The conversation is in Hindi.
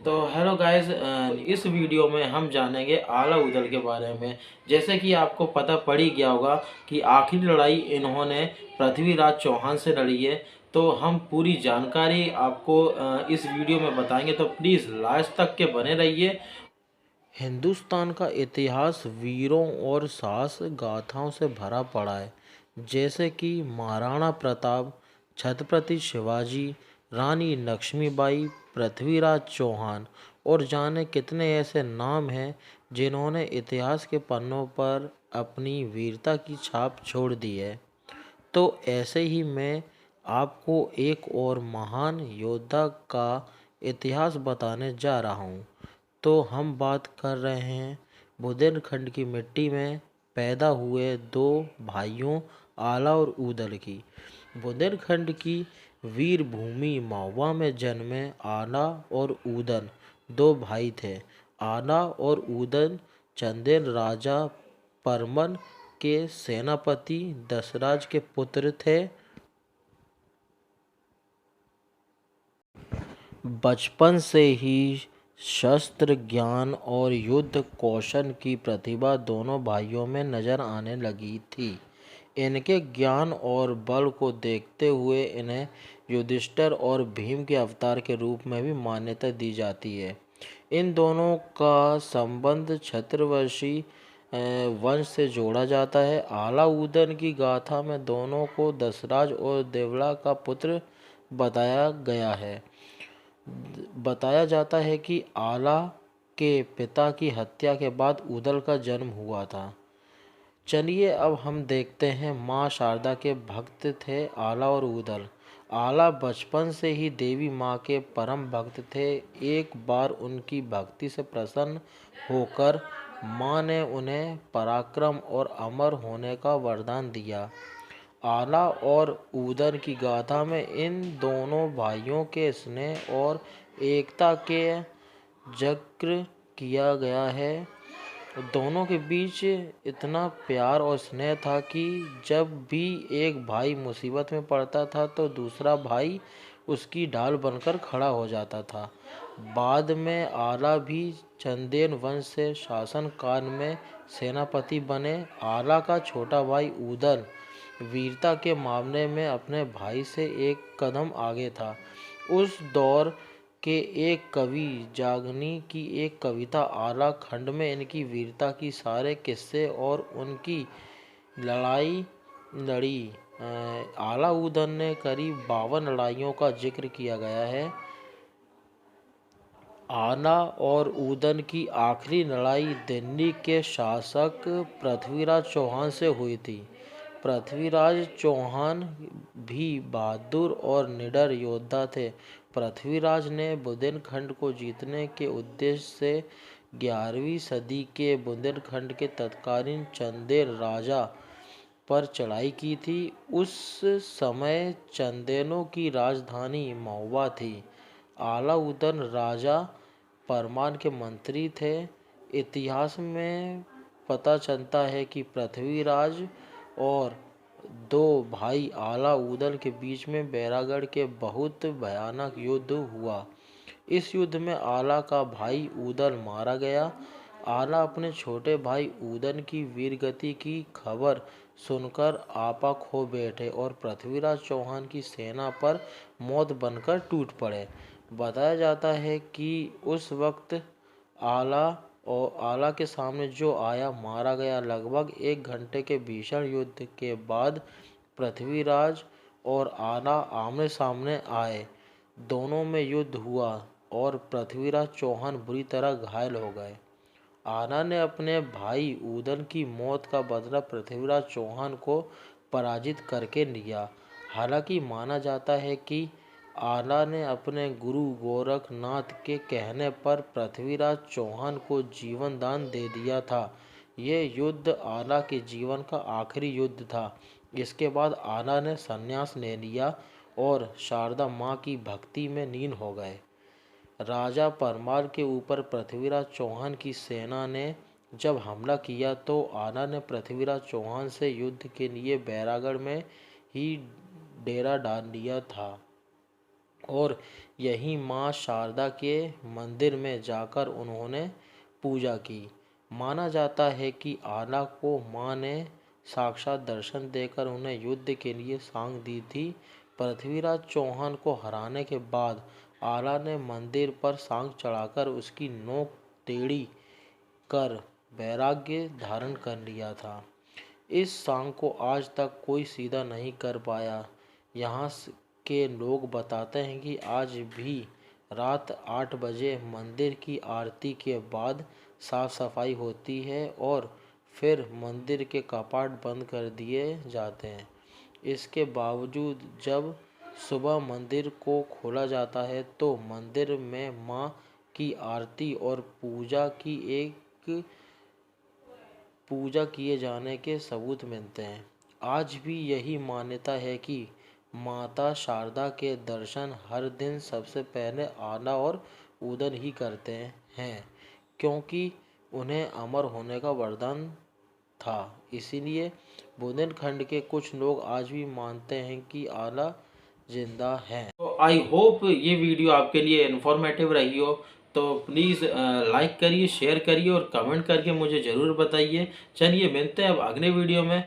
तो हेलो गाइस, इस वीडियो में हम जानेंगे आला उदल के बारे में। जैसे कि आपको पता पड़ ही गया होगा कि आखिरी लड़ाई इन्होंने पृथ्वीराज चौहान से लड़ी है। तो हम पूरी जानकारी आपको इस वीडियो में बताएंगे, तो प्लीज़ लास्ट तक के बने रहिए। हिंदुस्तान का इतिहास वीरों और साहस गाथाओं से भरा पड़ा है, जैसे कि महाराणा प्रताप, छत्रपति शिवाजी, रानी लक्ष्मीबाई, पृथ्वीराज चौहान और जाने कितने ऐसे नाम हैं जिन्होंने इतिहास के पन्नों पर अपनी वीरता की छाप छोड़ दी है। तो ऐसे ही मैं आपको एक और महान योद्धा का इतिहास बताने जा रहा हूँ। तो हम बात कर रहे हैं बुंदेलखंड की मिट्टी में पैदा हुए दो भाइयों आला और ऊदल की। बुंदेलखंड की वीर भूमि महुआ में जन्मे आला और ऊदल दो भाई थे। आला और ऊदल चंदेल राजा परमल के सेनापति दशराज के पुत्र थे। बचपन से ही शस्त्र ज्ञान और युद्ध कौशल की प्रतिभा दोनों भाइयों में नजर आने लगी थी। इनके ज्ञान और बल को देखते हुए इन्हें युधिष्ठिर और भीम के अवतार के रूप में भी मान्यता दी जाती है। इन दोनों का संबंध छत्रवंशी वंश से जोड़ा जाता है। आला ऊदल की गाथा में दोनों को दशराज और देवला का पुत्र बताया गया है। बताया जाता है कि आला के पिता की हत्या के बाद ऊदल का जन्म हुआ था। चलिए अब हम देखते हैं। माँ शारदा के भक्त थे आला और ऊदल। आला बचपन से ही देवी माँ के परम भक्त थे। एक बार उनकी भक्ति से प्रसन्न होकर माँ ने उन्हें पराक्रम और अमर होने का वरदान दिया। आला और ऊदल की गाथा में इन दोनों भाइयों के स्नेह और एकता के जिक्र किया गया है। दोनों के बीच इतना प्यार और स्नेह था कि जब भी एक भाई मुसीबत में पड़ता था तो दूसरा भाई उसकी ढाल बनकर खड़ा हो जाता था। बाद में आला भी चंदेल वंश से शासन काल में सेनापति बने। आला का छोटा भाई ऊदल वीरता के मामले में अपने भाई से एक कदम आगे था। उस दौर के एक कवि जागनी की एक कविता आला खंड में इनकी वीरता की सारे किस्से और उनकी लड़ाई लड़ी आला ऊदल ने करीब 52 लड़ाइयों का जिक्र किया गया है। आला और ऊदल की आखिरी लड़ाई दिल्ली के शासक पृथ्वीराज चौहान से हुई थी। पृथ्वीराज चौहान भी बहादुर और निडर योद्धा थे। पृथ्वीराज ने बुंदेलखंड को जीतने के उद्देश्य से 11वीं सदी के बुंदेलखंड के तत्कालीन चंदेल राजा पर चढ़ाई की थी। उस समय चंदेलों की राजधानी महुआ थी। आला ऊदल राजा परमार के मंत्री थे। इतिहास में पता चलता है कि पृथ्वीराज और दो भाई आला ऊदल के बीच में बैरागढ़ के बहुत भयानक युद्ध हुआ। इस युद्ध में आला का भाई ऊदल मारा गया। आला अपने छोटे भाई ऊदल की वीरगति की खबर सुनकर आपा खो बैठे और पृथ्वीराज चौहान की सेना पर मौत बनकर टूट पड़े। बताया जाता है कि उस वक्त आला के सामने जो आया मारा गया। लगभग 1 घंटे के भीषण युद्ध के बाद पृथ्वीराज और आला आमने सामने आए। दोनों में युद्ध हुआ और पृथ्वीराज चौहान बुरी तरह घायल हो गए। आला ने अपने भाई ऊदल की मौत का बदला पृथ्वीराज चौहान को पराजित करके लिया। हालांकि माना जाता है कि आला ने अपने गुरु गोरखनाथ के कहने पर पृथ्वीराज चौहान को जीवन दान दे दिया था। यह युद्ध आला के जीवन का आखिरी युद्ध था। इसके बाद आला ने संन्यास ले लिया और शारदा माँ की भक्ति में लीन हो गए। राजा परमार के ऊपर पृथ्वीराज चौहान की सेना ने जब हमला किया तो आला ने पृथ्वीराज चौहान से युद्ध के लिए बैरागढ़ में ही डेरा डाल लिया था। और यहीं माँ शारदा के मंदिर में जाकर उन्होंने पूजा की। माना जाता है कि आला को माँ ने साक्षात दर्शन देकर उन्हें युद्ध के लिए सांग दी थी। पृथ्वीराज चौहान को हराने के बाद आला ने मंदिर पर सांग चढ़ाकर उसकी नोक टेढ़ी कर वैराग्य धारण कर लिया था। इस सांग को आज तक कोई सीधा नहीं कर पाया। यहाँ के लोग बताते हैं कि आज भी रात 8 बजे मंदिर की आरती के बाद साफ सफाई होती है और फिर मंदिर के कपाट बंद कर दिए जाते हैं। इसके बावजूद जब सुबह मंदिर को खोला जाता है तो मंदिर में माँ की आरती और पूजा किए जाने के सबूत मिलते हैं। आज भी यही मान्यता है कि माता शारदा के दर्शन हर दिन सबसे पहले आला और उदन ही करते हैं, क्योंकि उन्हें अमर होने का वरदान था। इसीलिए बुंदेलखंड के कुछ लोग आज भी मानते हैं कि आला जिंदा है। तो आई होप ये वीडियो आपके लिए इन्फॉर्मेटिव रही हो। तो प्लीज़ लाइक करिए, शेयर करिए और कमेंट करके मुझे ज़रूर बताइए। चलिए मिलते हैं अब अगले वीडियो में।